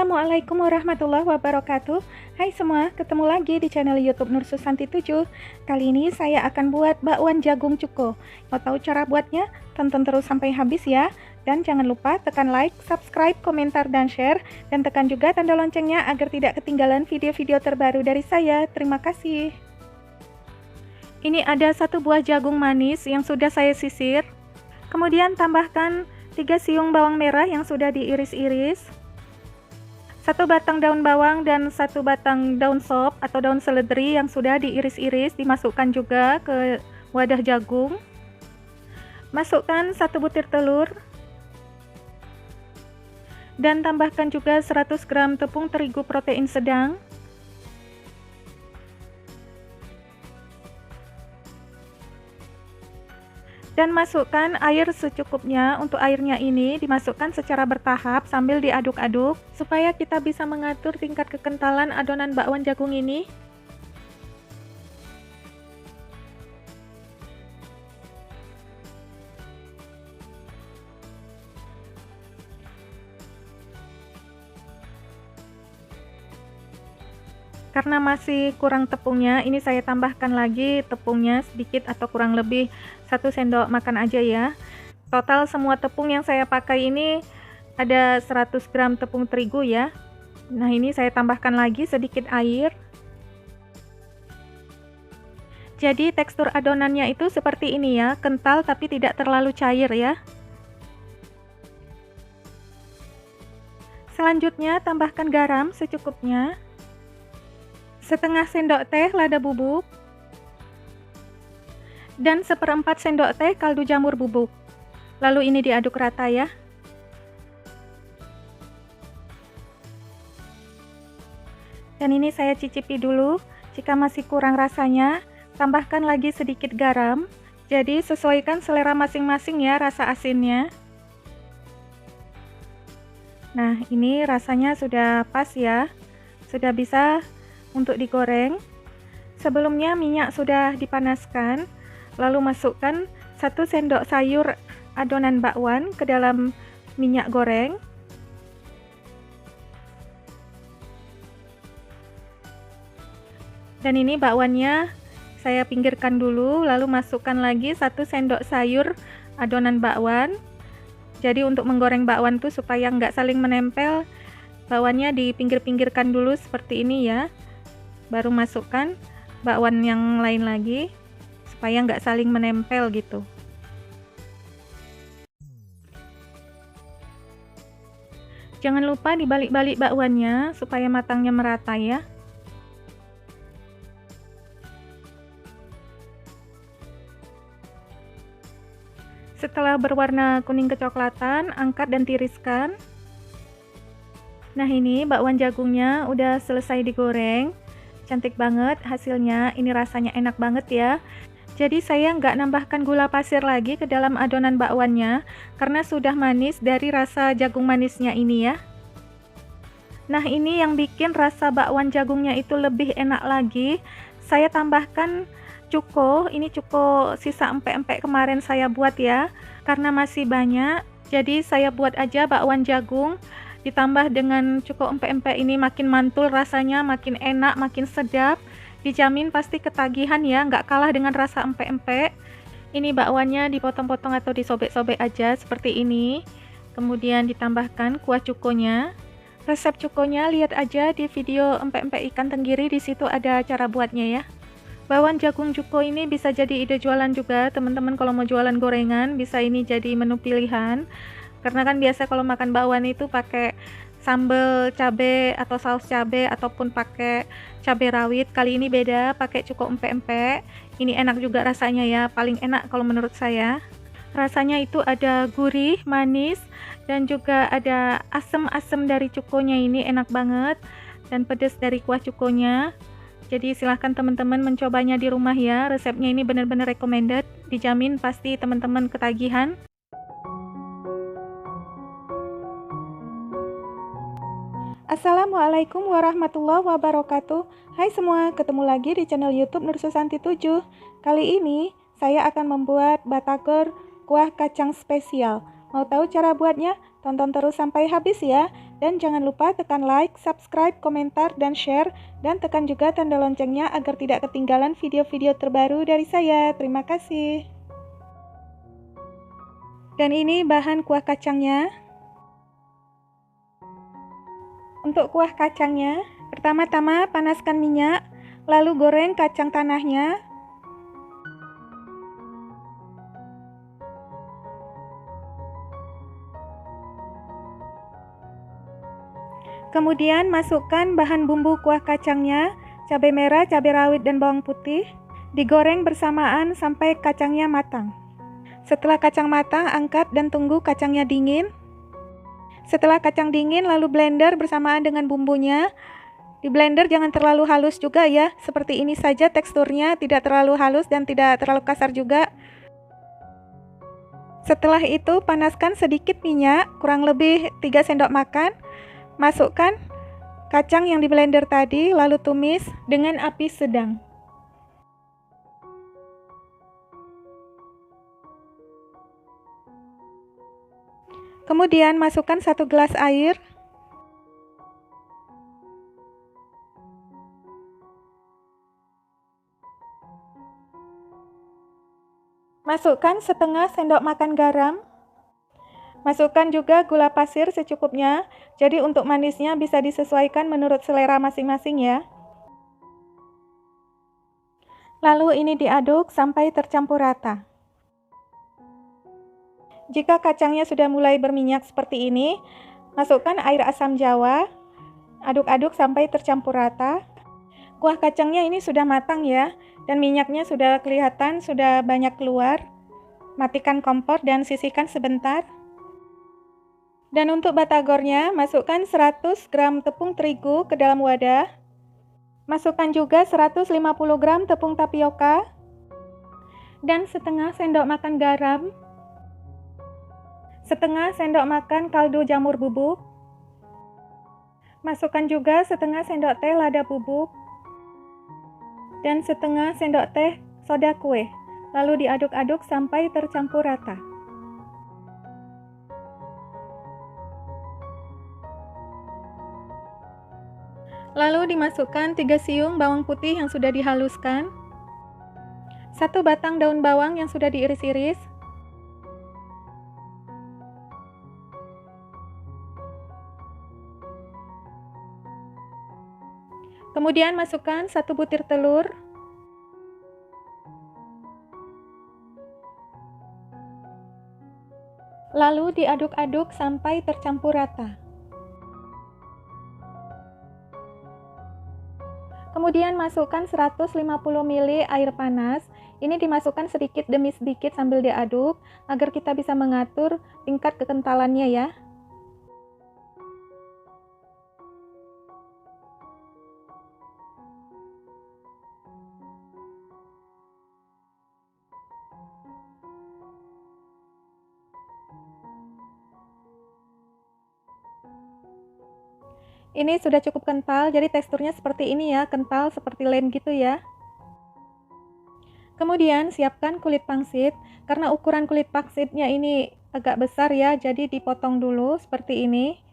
Assalamualaikum warahmatullahi wabarakatuh. Hai semua, ketemu lagi di channel YouTube Nur Susanti 7. Kali ini saya akan buat bakwan jagung cuko. Mau tahu cara buatnya? Tonton terus sampai habis ya. Dan jangan lupa tekan like, subscribe, komentar, dan share. Dan tekan juga tanda loncengnya agar tidak ketinggalan video-video terbaru dari saya. Terima kasih. Ini ada 1 buah jagung manis yang sudah saya sisir. Kemudian tambahkan 3 siung bawang merah yang sudah diiris-iris, 1 batang daun bawang dan 1 batang daun sop atau daun seledri yang sudah diiris-iris dimasukkan juga ke wadah jagung. Masukkan 1 butir telur dan tambahkan juga 100 gram tepung terigu protein sedang, dan masukkan air secukupnya. Untuk airnya ini dimasukkan secara bertahap sambil diaduk-aduk supaya kita bisa mengatur tingkat kekentalan adonan bakwan jagung ini. Karena masih kurang tepungnya, ini saya tambahkan lagi tepungnya sedikit atau kurang lebih 1 sendok makan aja ya. Total semua tepung yang saya pakai ini ada 100 gram tepung terigu ya. Nah, ini saya tambahkan lagi sedikit air. Jadi tekstur adonannya itu seperti ini ya, kental tapi tidak terlalu cair ya. Selanjutnya tambahkan garam secukupnya, setengah sendok teh lada bubuk, dan 1/4 sendok teh kaldu jamur bubuk. Lalu ini diaduk rata ya. Dan ini saya cicipi dulu, jika masih kurang rasanya, tambahkan lagi sedikit garam. Jadi sesuaikan selera masing-masing ya rasa asinnya. Nah, ini rasanya sudah pas ya, sudah bisa untuk digoreng. Sebelumnya minyak sudah dipanaskan, lalu masukkan 1 sendok sayur adonan bakwan ke dalam minyak goreng. Dan ini bakwannya saya pinggirkan dulu, lalu masukkan lagi 1 sendok sayur adonan bakwan. Jadi untuk menggoreng bakwan tuh supaya nggak saling menempel, bakwannya dipinggir-pinggirkan dulu seperti ini ya. Baru masukkan bakwan yang lain lagi supaya nggak saling menempel gitu. Jangan lupa dibalik-balik bakwannya supaya matangnya merata ya. Setelah berwarna kuning kecoklatan, angkat dan tiriskan. Nah, ini bakwan jagungnya udah selesai digoreng. Cantik banget hasilnya, ini rasanya enak banget ya. Jadi saya nggak nambahkan gula pasir lagi ke dalam adonan bakwannya karena sudah manis dari rasa jagung manisnya ini ya. Nah, ini yang bikin rasa bakwan jagungnya itu lebih enak lagi. Saya tambahkan cuko, ini cuko sisa empek-empek kemarin saya buat ya. Karena masih banyak, jadi saya buat aja bakwan jagung. Ditambah dengan cuko empek-empek ini makin mantul rasanya, makin enak, makin sedap. Dijamin pasti ketagihan ya, nggak kalah dengan rasa empek-empek. Ini bakwannya dipotong-potong atau disobek-sobek aja seperti ini. Kemudian ditambahkan kuah cukonya. Resep cukonya lihat aja di video empek-empek ikan tenggiri, di situ ada cara buatnya ya. Bakwan jagung cuko ini bisa jadi ide jualan juga, teman-teman kalau mau jualan gorengan bisa ini jadi menu pilihan. Karena kan biasa kalau makan bakwan itu pakai sambal cabe atau saus cabe ataupun pakai cabe rawit. Kali ini beda, pakai cuko empek-empek. Ini enak juga rasanya ya, paling enak kalau menurut saya. Rasanya itu ada gurih, manis, dan juga ada asam-asam dari cukonya, ini enak banget, dan pedas dari kuah cukonya. Jadi silahkan teman-teman mencobanya di rumah ya. Resepnya ini benar-benar recommended, dijamin pasti teman-teman ketagihan. Assalamualaikum warahmatullahi wabarakatuh. Hai semua, ketemu lagi di channel YouTube Nur Susanti 7. Kali ini saya akan membuat batagor kuah kacang spesial. Mau tahu cara buatnya? Tonton terus sampai habis ya. Dan jangan lupa tekan like, subscribe, komentar, dan share. Dan tekan juga tanda loncengnya agar tidak ketinggalan video-video terbaru dari saya. Terima kasih. Dan ini bahan kuah kacangnya. Untuk kuah kacangnya, pertama-tama panaskan minyak, lalu goreng kacang tanahnya. Kemudian masukkan bahan bumbu kuah kacangnya, cabai merah, cabai rawit, dan bawang putih. Digoreng bersamaan sampai kacangnya matang. Setelah kacang matang, angkat dan tunggu kacangnya dingin. Setelah kacang dingin, lalu blender bersamaan dengan bumbunya. Di blender jangan terlalu halus juga ya, seperti ini saja teksturnya, tidak terlalu halus dan tidak terlalu kasar juga. Setelah itu, panaskan sedikit minyak, kurang lebih 3 sendok makan. Masukkan kacang yang di blender tadi, lalu tumis dengan api sedang. Kemudian masukkan 1 gelas air. Masukkan setengah sendok makan garam. Masukkan juga gula pasir secukupnya, jadi untuk manisnya bisa disesuaikan menurut selera masing-masing ya. Lalu ini diaduk sampai tercampur rata. Jika kacangnya sudah mulai berminyak seperti ini, masukkan air asam jawa, aduk-aduk sampai tercampur rata. Kuah kacangnya ini sudah matang ya, dan minyaknya sudah kelihatan, sudah banyak keluar. Matikan kompor dan sisihkan sebentar. Dan untuk batagornya, masukkan 100 gram tepung terigu ke dalam wadah. Masukkan juga 150 gram tepung tapioka dan setengah sendok makan garam, setengah sendok makan kaldu jamur bubuk. Masukkan juga setengah sendok teh lada bubuk dan setengah sendok teh soda kue. Lalu diaduk-aduk sampai tercampur rata. Lalu dimasukkan 3 siung bawang putih yang sudah dihaluskan, 1 batang daun bawang yang sudah diiris-iris, kemudian masukkan 1 butir telur, lalu diaduk-aduk sampai tercampur rata. Kemudian masukkan 150 ml air panas. Ini dimasukkan sedikit demi sedikit sambil diaduk agar kita bisa mengatur tingkat kekentalannya ya. Ini sudah cukup kental, jadi teksturnya seperti ini ya, kental seperti lem gitu ya. Kemudian siapkan kulit pangsit, karena ukuran kulit pangsitnya ini agak besar ya, jadi dipotong dulu seperti ini.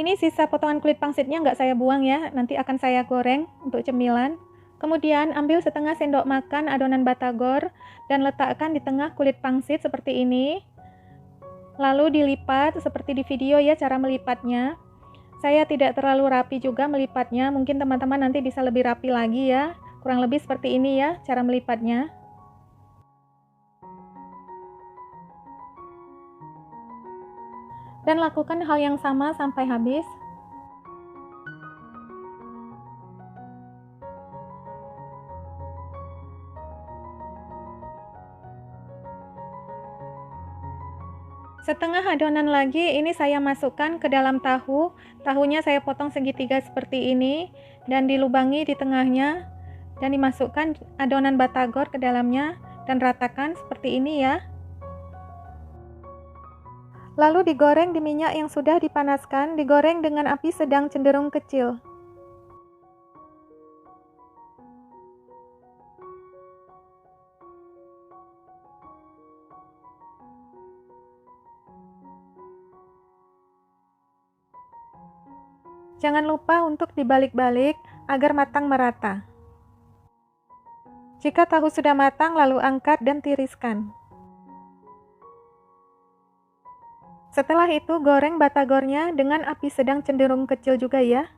Ini sisa potongan kulit pangsitnya nggak saya buang ya, nanti akan saya goreng untuk cemilan. Kemudian ambil setengah sendok makan adonan batagor dan letakkan di tengah kulit pangsit seperti ini. Lalu dilipat seperti di video ya cara melipatnya. Saya tidak terlalu rapi juga melipatnya, mungkin teman-teman nanti bisa lebih rapi lagi ya. Kurang lebih seperti ini ya cara melipatnya. Dan lakukan hal yang sama sampai habis. Setengah adonan lagi ini saya masukkan ke dalam tahu. Tahunya saya potong segitiga seperti ini dan dilubangi di tengahnya dan dimasukkan adonan batagor ke dalamnya dan ratakan seperti ini ya. Lalu digoreng di minyak yang sudah dipanaskan, digoreng dengan api sedang cenderung kecil. Jangan lupa untuk dibalik-balik agar matang merata. Jika tahu sudah matang, lalu angkat dan tiriskan. Setelah itu, goreng batagornya dengan api sedang cenderung kecil juga ya.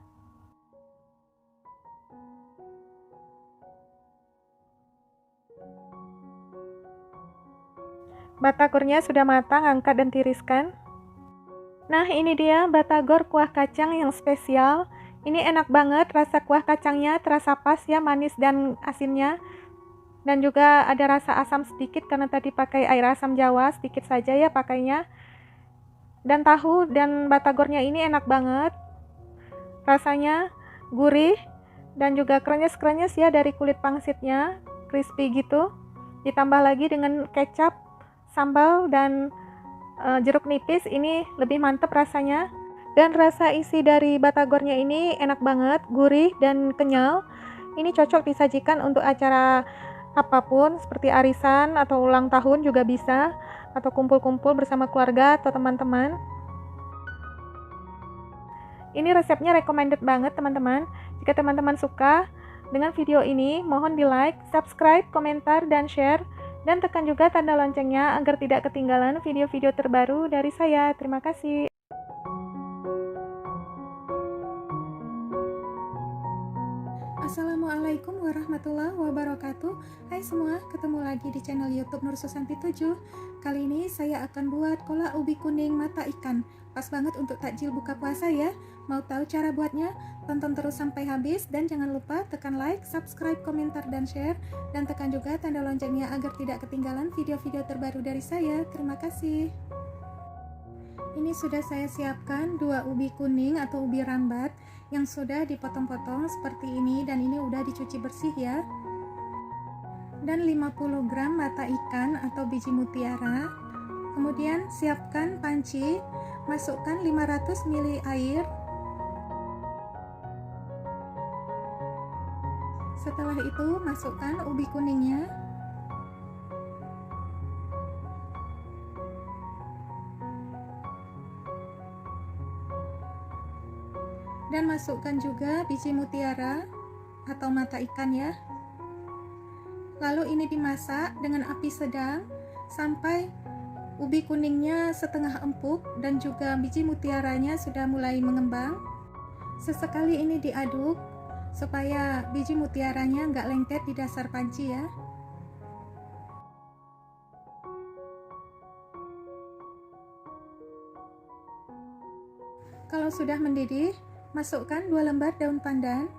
Batagornya sudah matang, angkat dan tiriskan. Nah, ini dia batagor kuah kacang yang spesial. Ini enak banget, rasa kuah kacangnya terasa pas ya, manis dan asinnya. Dan juga ada rasa asam sedikit karena tadi pakai air asam Jawa, sedikit saja ya pakainya. Dan tahu dan batagornya ini enak banget. Rasanya gurih dan juga krenyes-krenyes ya dari kulit pangsitnya, crispy gitu. Ditambah lagi dengan kecap, sambal dan jeruk nipis, ini lebih mantep rasanya. Dan rasa isi dari batagornya ini enak banget, gurih dan kenyal. Ini cocok disajikan untuk acara apapun seperti arisan atau ulang tahun juga bisa, atau kumpul-kumpul bersama keluarga atau teman-teman. Ini resepnya recommended banget teman-teman. Jika teman-teman suka dengan video ini, mohon di like, subscribe, komentar, dan share. Dan tekan juga tanda loncengnya agar tidak ketinggalan video-video terbaru dari saya. Terima kasih. Assalamualaikum warahmatullahi wabarakatuh. Hai semua, ketemu lagi di channel YouTube Nur Susanti 7. Kali ini saya akan buat kolak ubi kuning mata ikan. Pas banget untuk takjil buka puasa ya. Mau tahu cara buatnya? Tonton terus sampai habis dan jangan lupa tekan like, subscribe, komentar, dan share. Dan tekan juga tanda loncengnya agar tidak ketinggalan video-video terbaru dari saya. Terima kasih. Ini sudah saya siapkan 2 ubi kuning atau ubi rambat yang sudah dipotong-potong seperti ini, dan ini udah dicuci bersih ya. Dan 50 gram mata ikan atau biji mutiara. Kemudian siapkan panci, masukkan 500 ml air. Setelah itu masukkan ubi kuningnya. Dan masukkan juga biji mutiara atau mata ikan ya. Lalu ini dimasak dengan api sedang sampai ubi kuningnya setengah empuk dan juga biji mutiaranya sudah mulai mengembang. Sesekali ini diaduk supaya biji mutiaranya nggak lengket di dasar panci ya. Kalau sudah mendidih, masukkan 2 lembar daun pandan.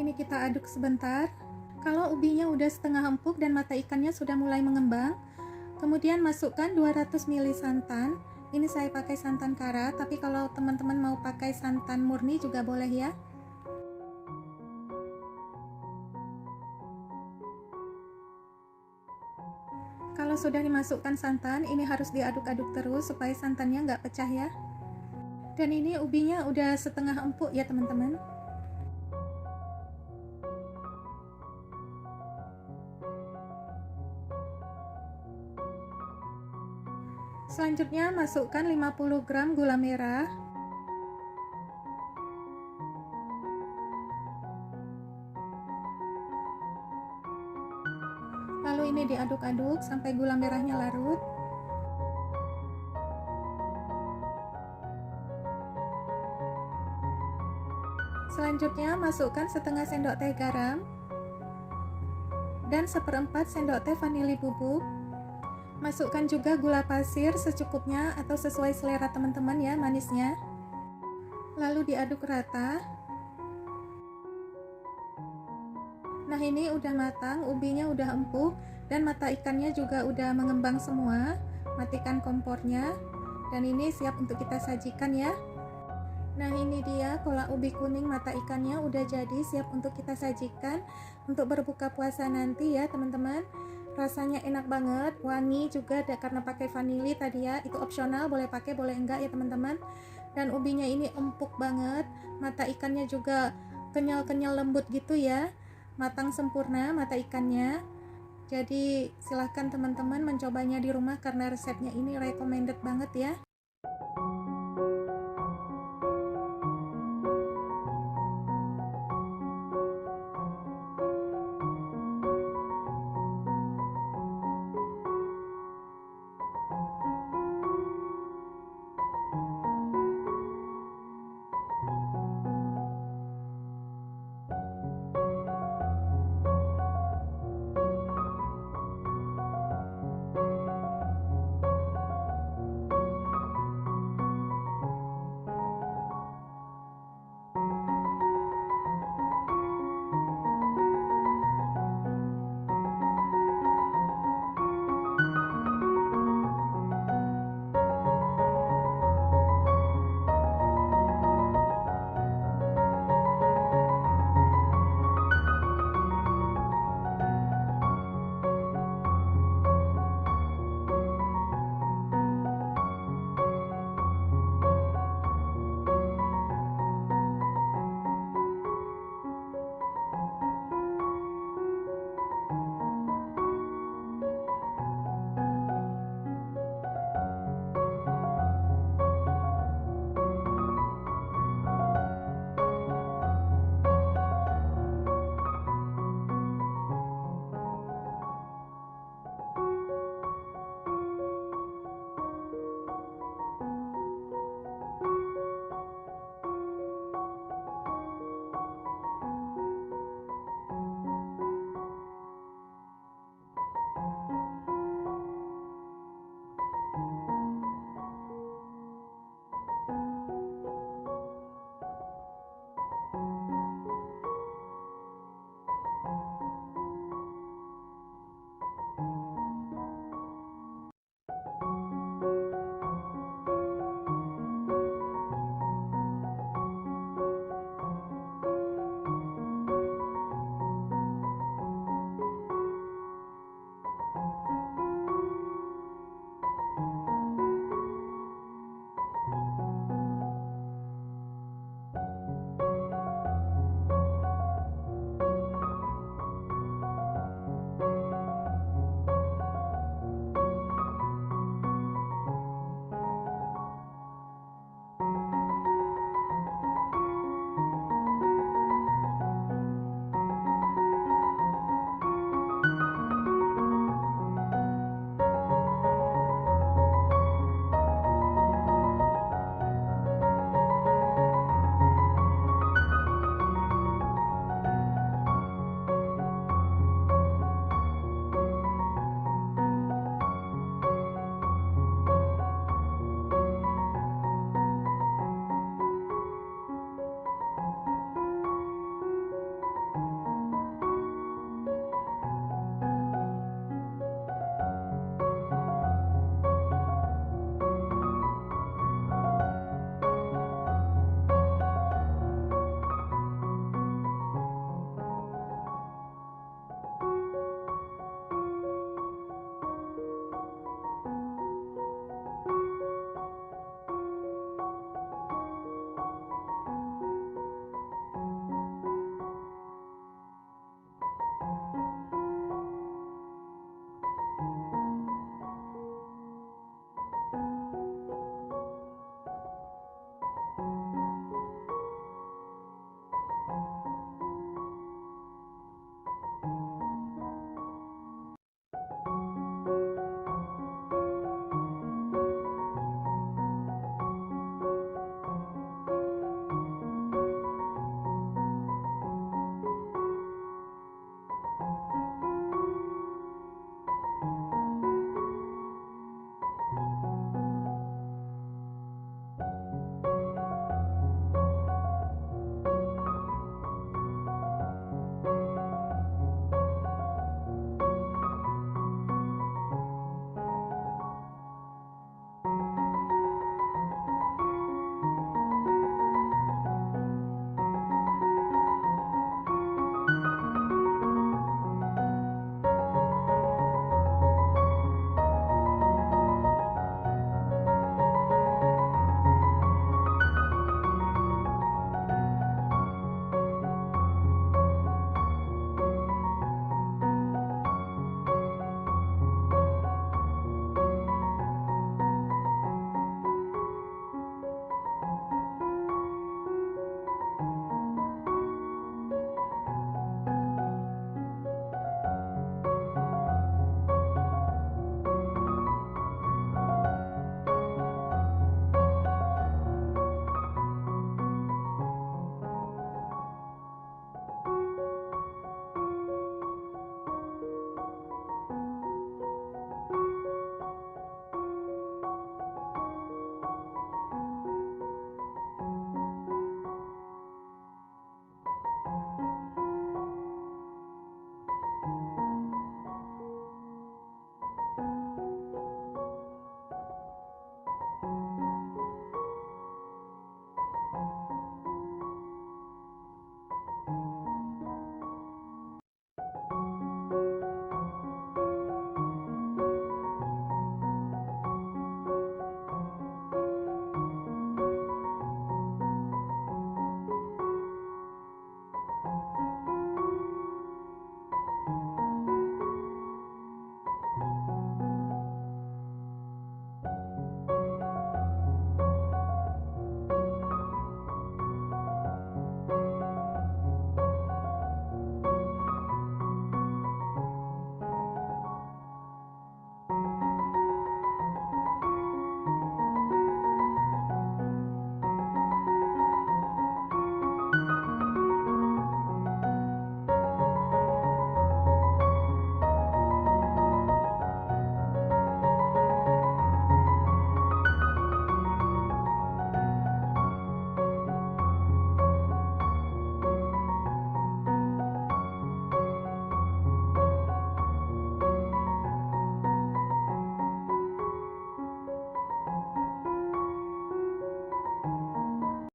Ini kita aduk sebentar. Kalau ubinya udah setengah empuk dan mata ikannya sudah mulai mengembang, kemudian masukkan 200 ml santan. Ini saya pakai santan kara, tapi kalau teman-teman mau pakai santan murni juga boleh ya. Kalau sudah dimasukkan santan, ini harus diaduk-aduk terus supaya santannya nggak pecah ya. Dan ini ubinya udah setengah empuk ya teman-teman. Selanjutnya masukkan 50 gram gula merah. Lalu ini diaduk-aduk sampai gula merahnya larut. Selanjutnya masukkan setengah sendok teh garam dan 1/4 sendok teh vanili bubuk. Masukkan juga gula pasir secukupnya atau sesuai selera teman-teman ya manisnya. Lalu diaduk rata. Nah, ini udah matang, ubinya udah empuk dan mata ikannya juga udah mengembang semua. Matikan kompornya dan ini siap untuk kita sajikan ya. Nah, ini dia kolak ubi kuning mata ikannya udah jadi, siap untuk kita sajikan untuk berbuka puasa nanti ya teman-teman. Rasanya enak banget, wangi juga karena pakai vanili tadi ya. Itu opsional, boleh pakai boleh enggak ya teman-teman. Dan ubinya ini empuk banget, mata ikannya juga kenyal-kenyal lembut gitu ya. Matang sempurna mata ikannya. Jadi silahkan teman-teman mencobanya di rumah karena resepnya ini recommended banget ya.